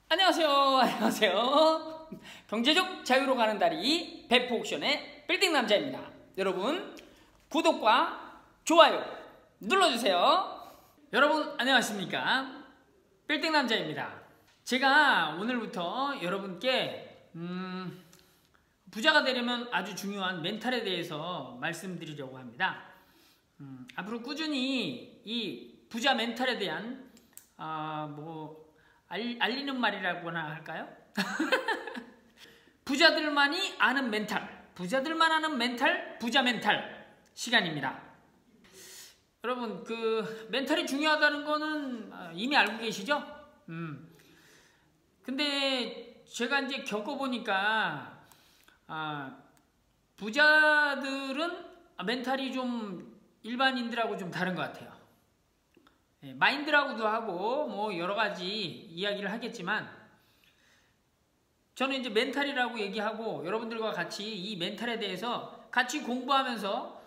안녕하세요. 안녕하세요. 경제적 자유로 가는 다리 배포옥션의 빌딩 남자입니다. 여러분 구독과 좋아요 눌러주세요. 여러분 안녕하십니까? 빌딩 남자입니다. 제가 오늘부터 여러분께 부자가 되려면 아주 중요한 멘탈에 대해서 말씀드리려고 합니다. 앞으로 꾸준히 이 부자 멘탈에 대한 알리는 말이라고나 할까요? 부자들만이 아는 멘탈, 부자들만 아는 멘탈, 부자 멘탈 시간입니다. 여러분 그 멘탈이 중요하다는 거는 이미 알고 계시죠? 근데 제가 이제 겪어보니까 부자들은 멘탈이 좀 일반인들하고 좀 다른 것 같아요. 마인드라고도 하고 뭐 여러 가지 이야기를 하겠지만 저는 이제 멘탈이라고 얘기하고 여러분들과 같이 이 멘탈에 대해서 같이 공부하면서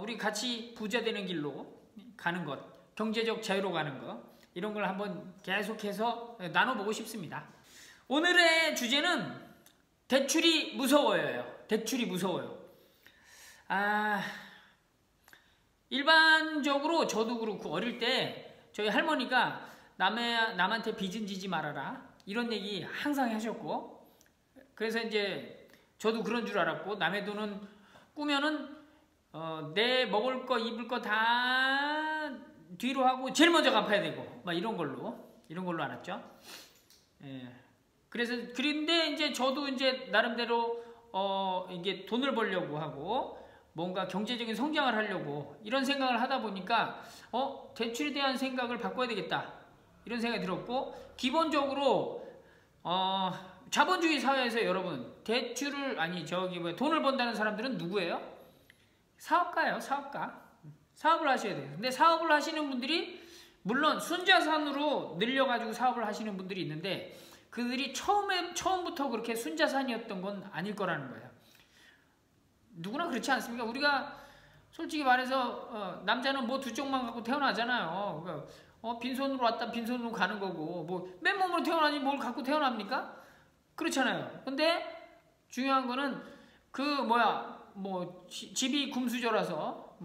우리 같이 부자 되는 길로 가는 것, 경제적 자유로 가는 것, 이런 걸 한번 계속해서 나눠보고 싶습니다. 오늘의 주제는 대출이 무서워요. 대출이 무서워요. 일반적으로 저도 그렇고 어릴 때 저희 할머니가 남한테 빚은 지지 말아라 이런 얘기 항상 하셨고, 그래서 이제 저도 그런 줄 알았고, 남의 돈은 꾸면은 내 먹을 거 입을 거 다 뒤로 하고 제일 먼저 갚아야 되고 막 이런 걸로 알았죠. 그래서 그런데 이제 저도 이제 나름대로 이게 돈을 벌려고 하고 뭔가 경제적인 성장을 하려고 이런 생각을 하다 보니까 대출에 대한 생각을 바꿔야 되겠다 이런 생각이 들었고, 기본적으로 자본주의 사회에서 여러분 대출을 돈을 번다는 사람들은 누구예요? 사업가예요. 사업을 하셔야 돼요. 근데 사업을 하시는 분들이 물론 순자산으로 늘려가지고 사업을 하시는 분들이 있는데 그들이 처음부터 그렇게 순자산이었던 건 아닐 거라는 거예요. 누구나 그렇지 않습니까? 우리가 솔직히 말해서 남자는 뭐 두 쪽만 갖고 태어나잖아요. 그러니까 빈손으로 왔다 빈손으로 가는 거고 뭐 맨몸으로 태어나지 뭘 갖고 태어납니까? 그렇잖아요. 근데 중요한 거는 집이 금수저라서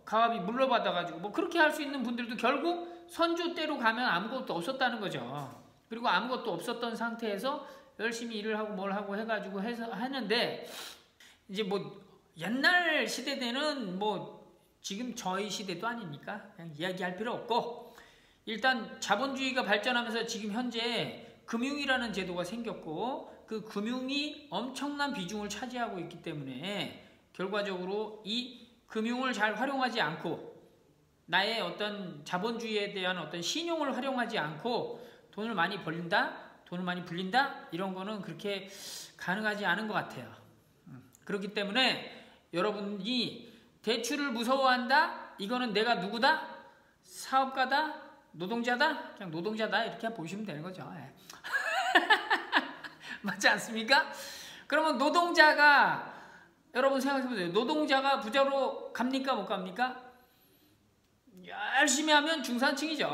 가압이 물러받아가지고 뭐 그렇게 할 수 있는 분들도 결국 선주 때로 가면 아무것도 없었다는 거죠. 그리고 아무것도 없었던 상태에서 열심히 일을 하고 뭘 하고 해가지고 하는데, 이제 뭐 옛날 시대 때는 뭐 지금 저희 시대도 아니니까 그냥 이야기할 필요 없고, 일단 자본주의가 발전하면서 지금 현재 금융이라는 제도가 생겼고 그 금융이 엄청난 비중을 차지하고 있기 때문에 결과적으로 이 금융을 잘 활용하지 않고 나의 어떤 자본주의에 대한 어떤 신용을 활용하지 않고 돈을 많이 불린다 이런 거는 그렇게 가능하지 않은 것 같아요. 그렇기 때문에 여러분이 대출을 무서워한다? 이거는 내가 누구다? 사업가다? 노동자다? 그냥 노동자다 이렇게 보시면 되는 거죠. 맞지 않습니까? 그러면 노동자가, 여러분 생각해보세요. 노동자가 부자로 갑니까 못 갑니까? 열심히 하면 중산층이죠.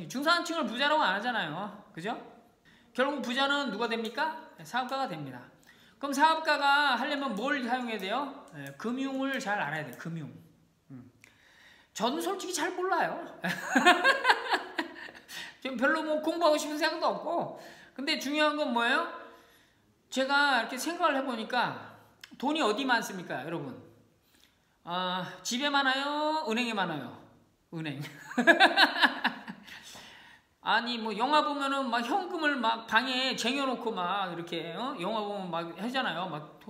중산층을 부자라고 안 하잖아요. 그죠? 결국 부자는 누가 됩니까? 사업가가 됩니다. 그럼 사업가가 하려면 뭘 사용해야 돼요? 금융을 잘 알아야 돼요. 금융. 저는 솔직히 잘 몰라요. 지금 별로 뭐 공부하고 싶은 생각도 없고. 근데 중요한 건 뭐예요? 제가 이렇게 생각을 해보니까 돈이 어디 많습니까, 여러분? 집에 많아요? 은행에 많아요? 은행. 아니 뭐 영화 보면은 막 현금을 막 방에 쟁여놓고 막 이렇게 영화 보면 막 하잖아요.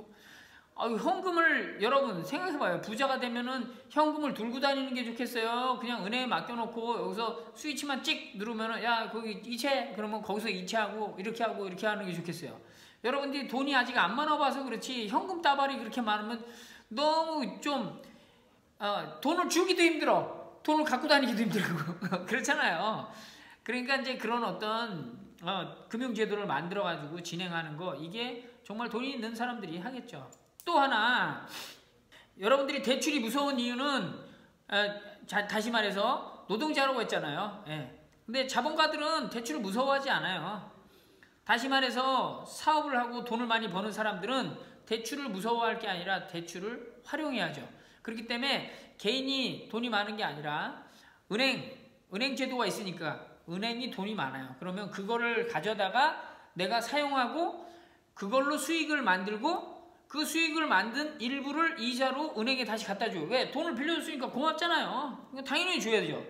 현금을 여러분 생각해봐요. 부자가 되면은 현금을 들고 다니는 게 좋겠어요? 그냥 은행에 맡겨놓고 여기서 스위치만 찍 누르면은 야 거기 이체, 그러면 거기서 이체하고 이렇게 하는 게 좋겠어요? 여러분들이 돈이 아직 안 많아봐서 그렇지 현금 따발이 그렇게 많으면 너무 좀 돈을 주기도 힘들어, 돈을 갖고 다니기도 힘들고 그렇잖아요. 그러니까 이제 그런 어떤 금융제도를 만들어가지고 진행하는 거, 이게 정말 돈이 있는 사람들이 하겠죠. 또 하나, 여러분들이 대출이 무서운 이유는 다시 말해서 노동자라고 했잖아요. 근데 자본가들은 대출을 무서워하지 않아요. 다시 말해서 사업을 하고 돈을 많이 버는 사람들은 대출을 무서워할 게 아니라 대출을 활용해야죠. 그렇기 때문에 개인이 돈이 많은 게 아니라 은행 제도가 있으니까 은행이 돈이 많아요. 그러면 그거를 가져다가 내가 사용하고 그걸로 수익을 만들고 그 수익을 만든 일부를 이자로 은행에 다시 갖다 줘요. 왜? 돈을 빌려줬으니까 고맙잖아요. 당연히 줘야 되죠.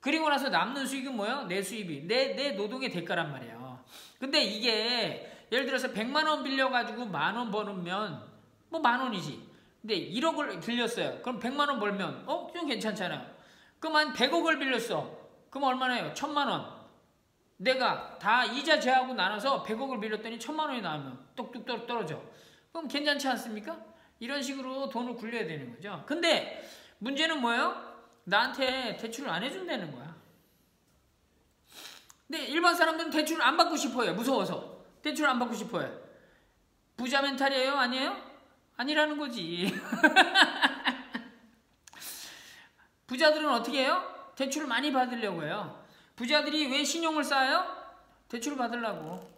그리고 나서 남는 수익은 뭐예요? 내 수입이. 내 노동의 대가란 말이에요. 근데 이게 예를 들어서 100만 원 빌려가지고 10,000원 벌면 뭐 10,000원이지. 근데 1억을 빌렸어요. 그럼 100만 원 벌면 좀 괜찮잖아요. 그럼 한 100억을 빌렸어. 그럼 얼마나요? 1,000만 원. 내가 다 이자 제하고 나눠서 100억을 빌렸더니 1,000만 원이 나오면 뚝뚝 떨어져. 그럼 괜찮지 않습니까? 이런 식으로 돈을 굴려야 되는 거죠. 근데 문제는 뭐예요? 나한테 대출을 안 해준다는 거야. 근데 일반 사람들은 대출을 안 받고 싶어요. 무서워서. 대출을 안 받고 싶어요. 부자 멘탈이에요? 아니에요? 아니라는 거지. 부자들은 어떻게 해요? 대출을 많이 받으려고 해요. 부자들이 왜 신용을 쌓아요? 대출을 받으려고.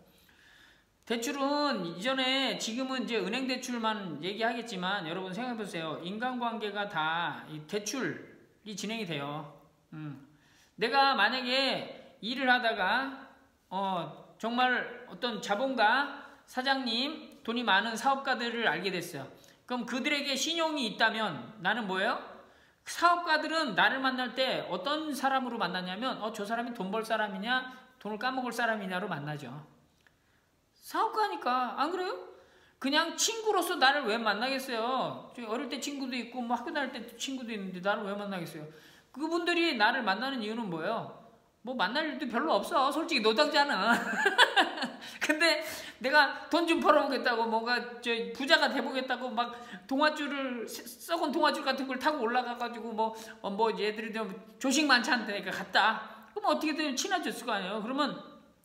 대출은 이전에 지금은 이제 은행 대출만 얘기하겠지만 여러분 생각해보세요. 인간관계가 다 대출이 진행이 돼요. 내가 만약에 일을 하다가 정말 어떤 자본가, 사장님, 돈이 많은 사업가들을 알게 됐어요. 그럼 그들에게 신용이 있다면 나는 뭐예요? 사업가들은 나를 만날 때 어떤 사람으로 만나냐면 저 사람이 돈 벌 사람이냐 돈을 까먹을 사람이냐로 만나죠. 사업가니까. 안 그래요? 그냥 친구로서 나를 왜 만나겠어요? 어릴 때 친구도 있고 뭐 학교 다닐 때 친구도 있는데 나를 왜 만나겠어요? 그분들이 나를 만나는 이유는 뭐예요? 뭐 만날 일도 별로 없어. 솔직히 노동자는. 근데 내가 돈 좀 벌어보겠다고 뭔가 부자가 돼보겠다고 막 동아줄을 썩은 동아줄 같은 걸 타고 올라가가지고 뭐 얘들이 좀 조식 만찬하니까 갔다. 그럼 어떻게든 친해졌을 거 아니에요? 그러면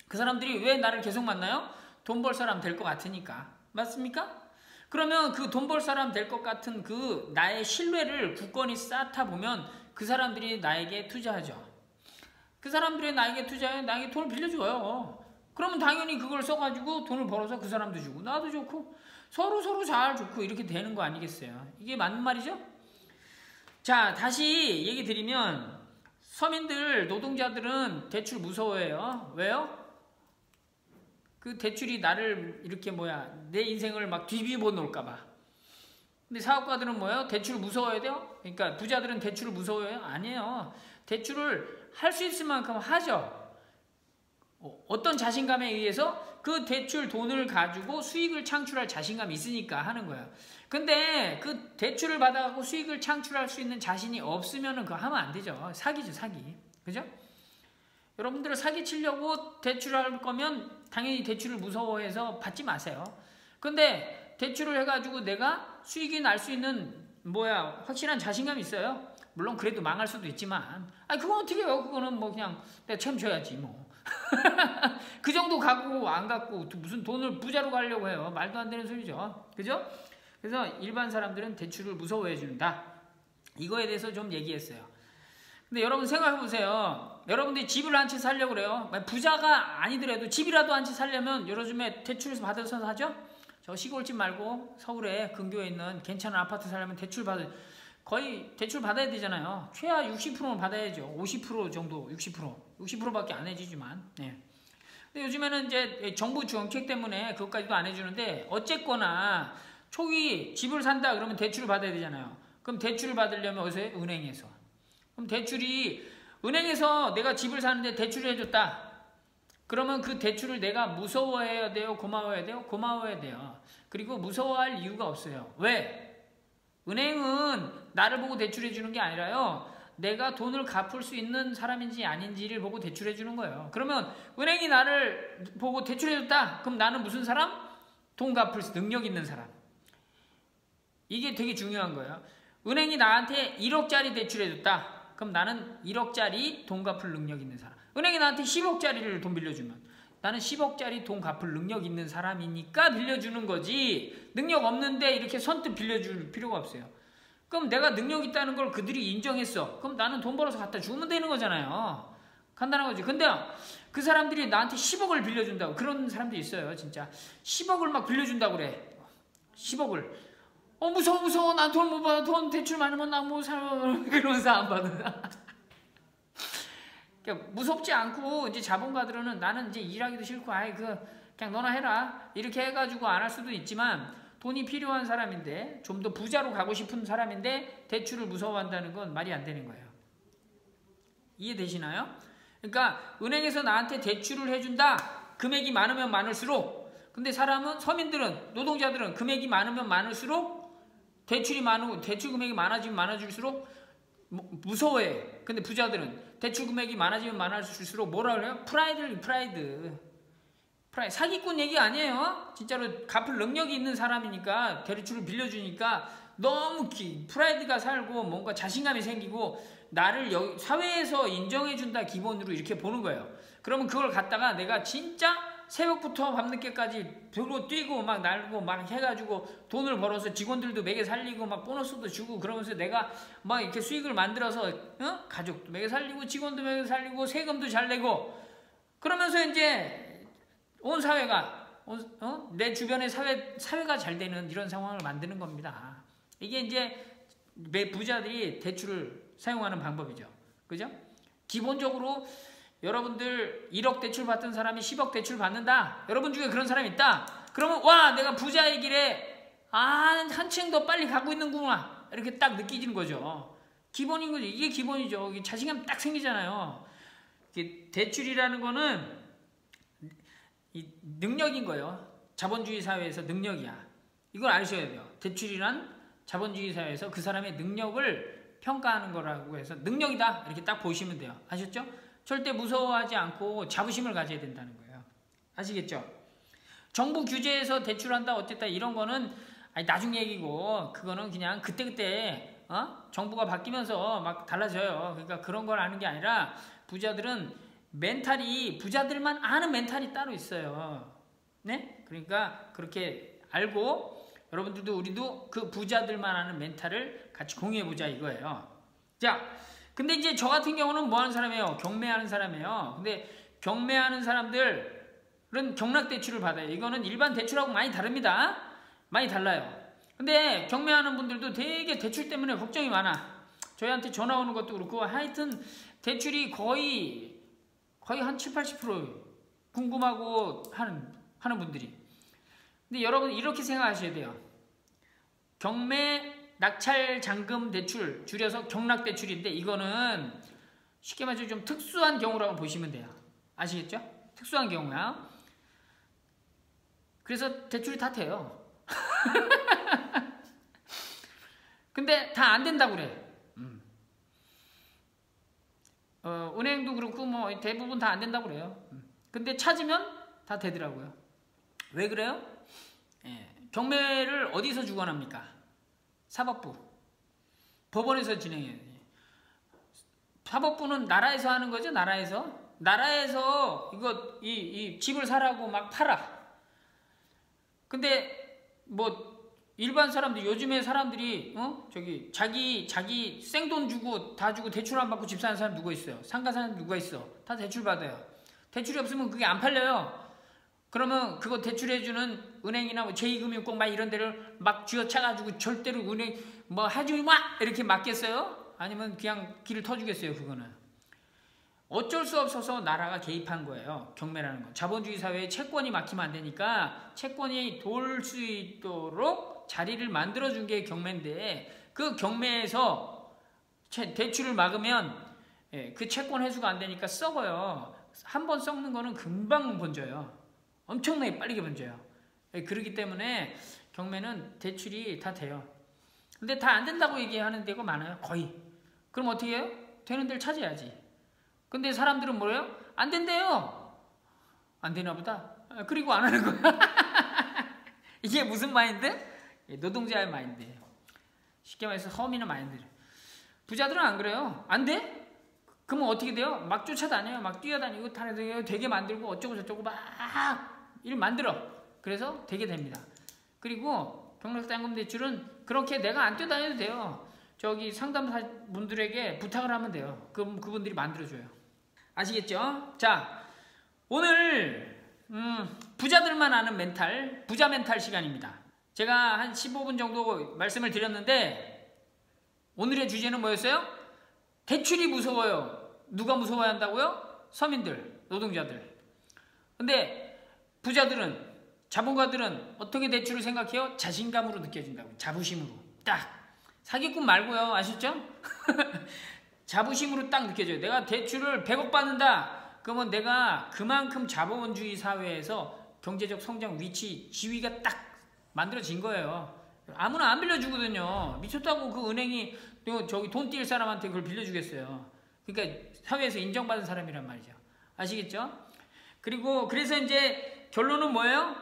그 사람들이 왜 나를 계속 만나요? 돈 벌 사람 될 것 같으니까. 맞습니까? 그러면 그 돈 벌 사람 될 것 같은 그 나의 신뢰를 굳건히 쌓다 보면 그 사람들이 나에게 투자하죠. 그 사람들이 나에게 투자해 나에게 돈을 빌려줘요. 그러면 당연히 그걸 써가지고 돈을 벌어서 그 사람도 주고 나도 좋고 서로 잘 좋고 이렇게 되는 거 아니겠어요? 이게 맞는 말이죠? 자, 다시 얘기 드리면 서민들, 노동자들은 대출 무서워해요. 왜요? 그 대출이 나를 이렇게 내 인생을 막 뒤집어 놓을까봐. 근데 사업가들은 뭐예요? 대출 무서워해야 돼요? 그러니까 부자들은 대출을 무서워해요? 아니에요. 대출을 할 수 있을 만큼 하죠. 어떤 자신감에 의해서 그 대출 돈을 가지고 수익을 창출할 자신감이 있으니까 하는 거예요. 근데 그 대출을 받아갖고 수익을 창출할 수 있는 자신이 없으면 그거 하면 안 되죠. 사기죠, 사기. 그죠? 여러분들 사기치려고 대출할 거면 당연히 대출을 무서워해서 받지 마세요. 근데 대출을 해가지고 내가 수익이 날 수 있는 확실한 자신감이 있어요. 물론 그래도 망할 수도 있지만 그건 어떻게 해요? 그거는 그냥 내가 채워줘야지 뭐. 그 정도 갖고 안 갖고 무슨 돈을 부자로 가려고 해요. 말도 안 되는 소리죠. 그죠? 그래서 일반 사람들은 대출을 무서워해 준다. 이거에 대해서 좀 얘기했어요. 근데 여러분 생각해보세요. 여러분들이 집을 한 채 살려고 그래요. 부자가 아니더라도 집이라도 한 채 살려면 요즘에 대출을 받아서 사죠? 저 시골집 말고 서울에 근교에 있는 괜찮은 아파트 살려면 거의 대출 받아야 되잖아요. 최하 60%는 받아야죠. 50% 정도, 60%밖에 안 해주지만. 네. 근데 요즘에는 이제 정부 정책 때문에 그것까지도 안 해주는데 어쨌거나 초기 집을 산다 그러면 대출을 받아야 되잖아요. 그럼 대출을 받으려면 어디서 해요? 은행에서. 그럼 은행에서 내가 집을 사는데 대출을 해줬다. 그러면 그 대출을 내가 무서워해야 돼요? 고마워해야 돼요? 고마워해야 돼요. 그리고 무서워할 이유가 없어요. 왜? 은행은 나를 보고 대출해 주는 게 아니라요. 내가 돈을 갚을 수 있는 사람인지 아닌지를 보고 대출해 주는 거예요. 그러면 은행이 나를 보고 대출해 줬다. 그럼 나는 무슨 사람? 돈 갚을 능력 있는 사람. 이게 되게 중요한 거예요. 은행이 나한테 1억짜리 대출해 줬다. 그럼 나는 1억짜리 돈 갚을 능력 있는 사람. 은행이 나한테 10억짜리를 돈 빌려주면 나는 10억짜리 돈 갚을 능력 있는 사람이니까 빌려주는 거지. 능력 없는데 이렇게 선뜻 빌려줄 필요가 없어요. 그럼 내가 능력 있다는 걸 그들이 인정했어. 그럼 나는 돈 벌어서 갖다 주면 되는 거잖아요. 간단한 거지. 근데 그 사람들이 나한테 10억을 빌려준다고. 그런 사람도 있어요. 진짜 10억을 막 빌려준다고 그래. 10억을. 무서워. 난 돈 못 받아. 돈 대출 많으면 나 못 살아. 그러면서 안 받아. 그러니까 무섭지 않고 이제 자본가들은 나는 이제 일하기도 싫고 그냥 너나 해라 이렇게 해가지고 안 할 수도 있지만 돈이 필요한 사람인데 좀 더 부자로 가고 싶은 사람인데 대출을 무서워한다는 건 말이 안 되는 거예요. 이해되시나요? 그러니까 은행에서 나한테 대출을 해준다. 금액이 많으면 많을수록. 근데 서민들은 노동자들은 금액이 많으면 많을수록 대출 금액이 많아지면 많아질수록 무서워해. 근데 부자들은 대출 금액이 많아지면 많아질수록 뭐라 그래요? 프라이드. 사기꾼 얘기 아니에요. 진짜로 갚을 능력이 있는 사람이니까 대출을 빌려주니까 너무 프라이드가 살고 뭔가 자신감이 생기고 나를 사회에서 인정해준다 기본으로 이렇게 보는 거예요. 그러면 그걸 갖다가 내가 진짜 새벽부터 밤늦게까지 벽으로 뛰고 막 날고 막 해가지고 돈을 벌어서 직원들도 매개 살리고 막 보너스도 주고 그러면서 내가 막 이렇게 수익을 만들어서 가족도 매개 살리고 직원도 매개 살리고 세금도 잘 내고 그러면서 이제 온 사회가 내 주변의 사회가 잘 되는 이런 상황을 만드는 겁니다. 이게 이제 부자들이 대출을 사용하는 방법이죠. 그죠? 기본적으로 여러분들 1억 대출 받던 사람이 10억 대출 받는다. 여러분 중에 그런 사람이 있다. 그러면 와 내가 부자의 길에 한층 더 빨리 가고 있는구나. 이렇게 딱 느끼지는 거죠. 기본인 거죠. 이게 기본이죠. 이게 자신감 딱 생기잖아요. 대출이라는 거는 이 능력인 거예요. 자본주의 사회에서 능력이야. 이걸 아셔야 돼요. 대출이란 자본주의 사회에서 그 사람의 능력을 평가하는 거라고 해서 능력이다. 이렇게 딱 보시면 돼요. 아셨죠? 절대 무서워하지 않고 자부심을 가져야 된다는 거예요. 아시겠죠? 정부 규제에서 대출한다 어쨌다 이런 거는 나중 얘기고 그거는 그냥 그때그때 정부가 바뀌면서 막 달라져요. 그러니까 그런 걸 아는 게 아니라 부자들은 부자들만 아는 멘탈이 따로 있어요. 네? 그러니까 그렇게 알고 여러분들도 우리도 그 부자들만 아는 멘탈을 같이 공유해보자 이거예요. 자, 근데 이제 저 같은 경우는 뭐 하는 사람이에요? 경매하는 사람이에요. 근데 경매하는 사람들은 경락대출을 받아요. 이거는 일반 대출하고 많이 다릅니다. 많이 달라요. 근데 경매하는 분들도 되게 대출 때문에 걱정이 많아. 저희한테 전화 오는 것도 그렇고 하여튼 대출이 거의 한 70-80% 궁금하고 하는 분들이. 근데 여러분 이렇게 생각하셔야 돼요. 경매 낙찰 잔금 대출 줄여서 경락대출인데 이거는 쉽게 말해서 좀 특수한 경우라고 보시면 돼요. 아시겠죠? 특수한 경우야. 그래서 대출이 다 돼요. 근데 다 안 된다고 그래. 은행도 그렇고 뭐 대부분 다 안 된다고 그래요. 근데 찾으면 다 되더라고요. 왜 그래요? 경매를 어디서 주관합니까? 사법부. 법원에서 진행해요. 사법부는 나라에서 하는 거죠. 나라에서 이 집을 사라고 막 팔아. 근데 뭐 일반 사람들 요즘에 사람들이 자기 생돈 주고 다 주고 대출 안 받고 집 사는 사람 누가 있어요? 상가 사는 누가 있어? 다 대출 받아요. 대출이 없으면 그게 안 팔려요. 그러면 그거 대출해주는 은행이나 뭐 제2금융권 막 이런 데를 막 쥐어차가지고 절대로 은행 뭐 해주지 마 이렇게 맡겠어요? 아니면 그냥 길을 터주겠어요? 그거는 어쩔 수 없어서 나라가 개입한 거예요. 경매라는 거. 자본주의 사회에 채권이 막히면 안 되니까 채권이 돌 수 있도록 자리를 만들어준 게 경매인데 그 경매에서 대출을 막으면 그 채권 회수가 안 되니까 썩어요. 한 번 썩는 거는 금방 번져요. 엄청나게 빠르게 번져요. 그렇기 때문에 경매는 대출이 다 돼요. 근데 다 안 된다고 얘기하는 데가 많아요. 거의. 그럼 어떻게 해요? 되는 데를 찾아야지. 근데 사람들은 뭐래요? 안 된대요. 안 되나 보다. 그리고 안 하는 거야. 이게 무슨 마인드? 노동자의 마인드예요. 쉽게 말해서 허미는 마인드. 부자들은 안 그래요. 안 돼? 그러면 어떻게 돼요? 막 쫓아다녀요. 막 뛰어다니고 되게 만들고 어쩌고 저쩌고 막 일 만들어. 그래서 되게 됩니다. 그리고 경락잔금 대출은 그렇게 내가 안 뛰어다녀도 돼요. 저기 상담사 분들에게 부탁을 하면 돼요. 그럼 그분들이 만들어줘요. 아시겠죠? 자, 오늘 부자들만 아는 멘탈, 부자 멘탈 시간입니다. 제가 한 15분 정도 말씀을 드렸는데 오늘의 주제는 뭐였어요? 대출이 무서워요. 누가 무서워야 한다고요? 서민들, 노동자들. 근데 부자들은, 자본가들은 어떻게 대출을 생각해요? 자신감으로 느껴진다고. 자부심으로. 딱. 사기꾼 말고요. 아셨죠? 자부심으로 딱 느껴져요. 내가 대출을 100억 받는다. 그러면 내가 그만큼 자본주의 사회에서 경제적 성장 위치, 지위가 딱 만들어진 거예요. 아무나 안 빌려주거든요. 미쳤다고 그 은행이 저기 돈 뛸 사람한테 그걸 빌려주겠어요. 그러니까 사회에서 인정받은 사람이란 말이죠. 아시겠죠? 그리고 그래서 이제 결론은 뭐예요?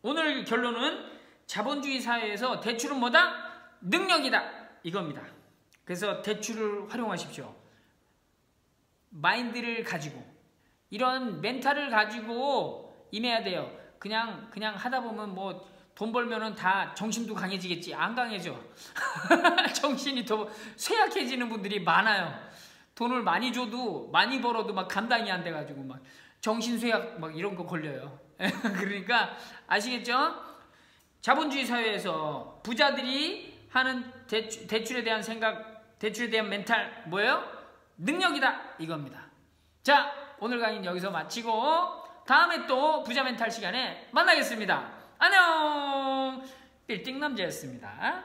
오늘 결론은 자본주의 사회에서 대출은 뭐다? 능력이다. 이겁니다. 그래서 대출을 활용하십시오. 마인드를 가지고 이런 멘탈을 가지고 임해야 돼요. 그냥 하다 보면 뭐 돈 벌면은 다 정신도 강해지겠지. 안 강해져. 정신이 더 쇠약해지는 분들이 많아요. 돈을 많이 줘도 많이 벌어도 막 감당이 안 돼가지고 막 정신쇠약 막 이런 거 걸려요. 그러니까 아시겠죠? 자본주의 사회에서 부자들이 하는 대출에 대한 생각, 대출에 대한 멘탈 뭐예요? 능력이다 이겁니다. 자, 오늘 강의는 여기서 마치고 다음에 또 부자 멘탈 시간에 만나겠습니다. 안녕. 빌딩 남자였습니다.